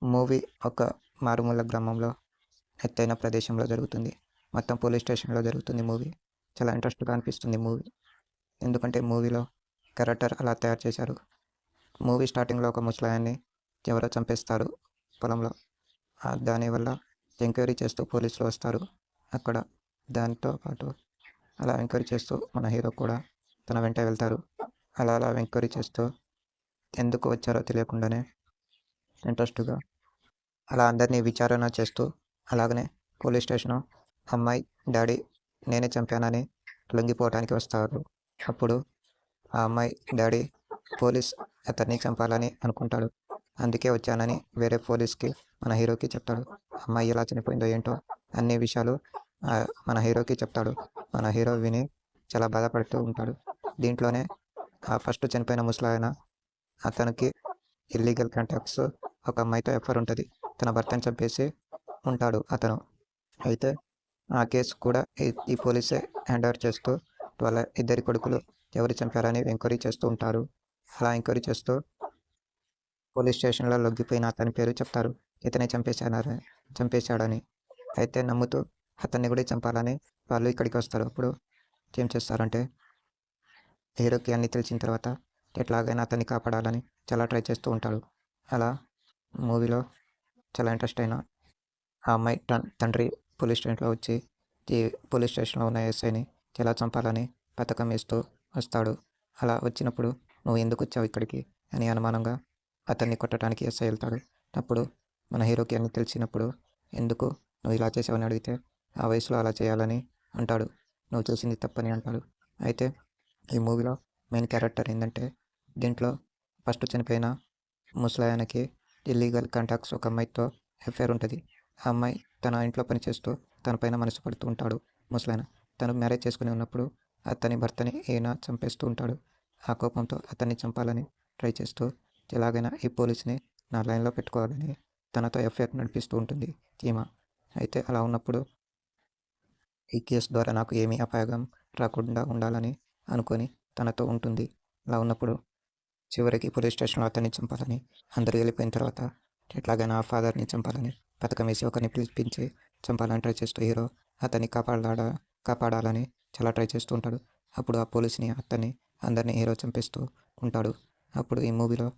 Movie ఒక మారుమూల గ్రామంలో ఎత్తైన ప్రదేశంలో జరుగుతుంది. మొత్తం పోలీస్ స్టేషన్‌లో జరుగుతుంది మూవీ. చాలా ఇంట్రెస్ట్‌గా అనిపిస్తుంది మూవీ. ఎందుకంటే మూవీలో క్యారెక్టర్ అలా తయారు చేశారు. మూవీ స్టార్టింగ్‌లో ఒక ముసలాయన్ని ఎవరో చంపేస్తారు పొలంలో. దానివల్ల ఎంక్వైరీ చేస్తూ పోలీసులు వస్తారు అక్కడ. దాంతో పాటు అలా ఎంక్వైరీ చేస్తూ మన హీరో కూడా తన వెంట వెళ్తారు. అలా ఎంక్వైరీ చేస్తూ ఎందుకు వచ్చారో తెలియకుండానే ఇంట్రెస్ట్‌గా అలా అందరినీ విచారణ చేస్తూ అలాగనే పోలీస్ స్టేషను అమ్మాయి, డాడీ నేనే చంపానని లొంగిపోవటానికి వస్తారు. అప్పుడు ఆ అమ్మాయి డాడీ పోలీస్ అతన్ని చంపాలని అనుకుంటాడు. అందుకే వచ్చానని వేరే పోలీస్‌కి మన హీరోకి చెప్తాడు. అమ్మాయి ఎలా చనిపోయిందో ఏంటో అన్ని విషయాలు మన హీరోకి చెప్తాడు. మన హీరో విని చాలా బాధపడుతూ ఉంటాడు. దీంట్లోనే ఆ ఫస్ట్ చనిపోయిన ముసలాయన అతనికి ఇల్లీగల్ కాంటాక్ట్స్ ఒక అమ్మాయితో ఎఫ్ఐఆర్ ఉంటుంది. తన భర్తని చంపేసి ఉంటాడు అతను. అయితే ఆ కేసు కూడా ఈ పోలీసే హ్యాండ్ ఓవర్ చేస్తూ వాళ్ళ ఇద్దరి కొడుకులు ఎవరు చంపారని ఎంక్వైరీ చేస్తూ ఉంటారు. అలా ఎంక్వైరీ చేస్తూ పోలీస్ స్టేషన్‌లో లొంగిపోయిన అతని పేరు చెప్తారు. ఇతనే చంపేశాడని. అయితే నమ్ముతూ అతన్ని కూడా చంపాలని వాళ్ళు ఇక్కడికి వస్తారు. అప్పుడు ఏం చేస్తారంటే హీరోకి అన్నీ తెలిసిన తర్వాత ఎట్లాగైనా అతన్ని కాపాడాలని చాలా ట్రై చేస్తూ ఉంటాడు. అలా మూవీలో చాలా ఇంట్రెస్ట్ అయిన ఆ అమ్మాయి తండ్రి పోలీస్ స్టేషన్‌లో వచ్చి ఈ పోలీస్ స్టేషన్‌లో ఉన్న ఎస్ఐని ఎలా చంపాలని పథకం వేస్తూ వస్తాడు. అలా వచ్చినప్పుడు నువ్వు ఎందుకు వచ్చావు ఇక్కడికి అని అనుమానంగా అతన్ని కొట్టడానికి ఎస్ఐ వెళ్తాడు. అప్పుడు మన హీరోకి అన్నీ తెలిసినప్పుడు ఎందుకు నువ్వు ఇలా చేసావని అడిగితే ఆ వయసులో అలా చేయాలని అంటాడు. నువ్వు చేసింది తప్పని అంటాడు. అయితే ఈ మూవీలో మెయిన్ క్యారెక్టర్ ఏంటంటే దీంట్లో ఫస్ట్ చనిపోయిన ముసలాయనకి ఇల్లీగల్ కాంటాక్ట్స్ ఒక అమ్మాయితో ఎఫ్ఐఆర్ ఉంటుంది. ఆ అమ్మాయి తన ఇంట్లో పనిచేస్తూ తన పైన మనసు పడుతూ ఉంటాడు ముసలాయన. తను మ్యారేజ్ చేసుకుని ఉన్నప్పుడు అతని భర్తని ఈయన చంపేస్తూ ఉంటాడు. ఆ కోపంతో అతన్ని చంపాలని ట్రై చేస్తూ ఎలాగైనా ఈ పోలీస్ని నా లైన్లో పెట్టుకోవాలని తనతో ఎఫ్ఐఆర్ నడిపిస్తూ ఉంటుంది ఈమె. అయితే అలా ఉన్నప్పుడు ఈ కేసు ద్వారా నాకు ఏమీ అపాయం రాకుండా ఉండాలని అనుకొని తనతో ఉంటుంది. అలా ఉన్నప్పుడు చివరికి పోలీస్ స్టేషన్లో అతన్ని చంపాలని అందరూ వెళ్ళిపోయిన తర్వాత ఎట్లాగైనా ఆ ఫాదర్ని చంపాలని పథకం వేసి ఒకరిని పిలిపించి చంపాలని ట్రై చేస్తూ హీరో అతన్ని కాపాడాలని చాలా ట్రై చేస్తూ ఉంటాడు. అప్పుడు ఆ పోలీస్ని అతన్ని అందరినీ హీరో చంపేస్తూ ఉంటాడు. అప్పుడు ఈ మూవీలో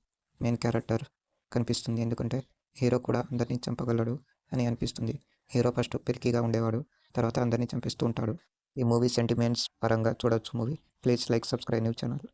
మెయిన్ క్యారెక్టర్ కనిపిస్తుంది. ఎందుకంటే హీరో కూడా అందరినీ చంపగలడు అని అనిపిస్తుంది. హీరో ఫస్ట్ పిరికిగా ఉండేవాడు, తర్వాత అందరినీ చంపేస్తూ ఉంటాడు. ఈ మూవీ సెంటిమెంట్స్ పరంగా చూడొచ్చు movie. Please like, subscribe news channel.